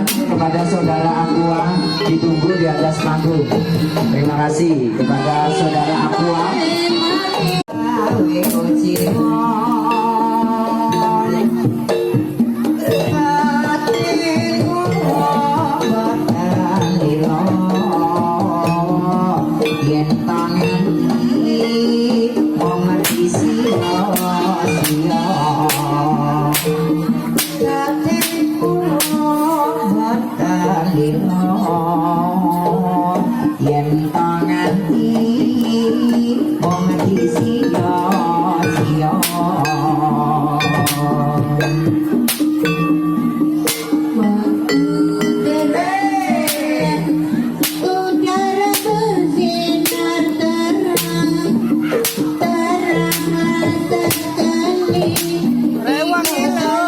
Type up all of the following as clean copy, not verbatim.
Kepada saudara Aqua ditunggu di atas panggung. Terima kasih kepada saudara Aqua. Yen tangan iki wong sia-sia udara bersinar terang sekali rewang itu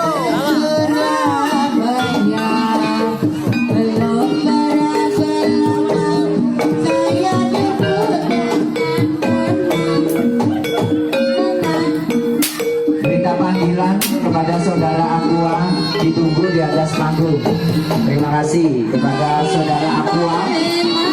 kepada saudara Aqua ditunggu di atas panggung. Terima kasih kepada saudara Aqua.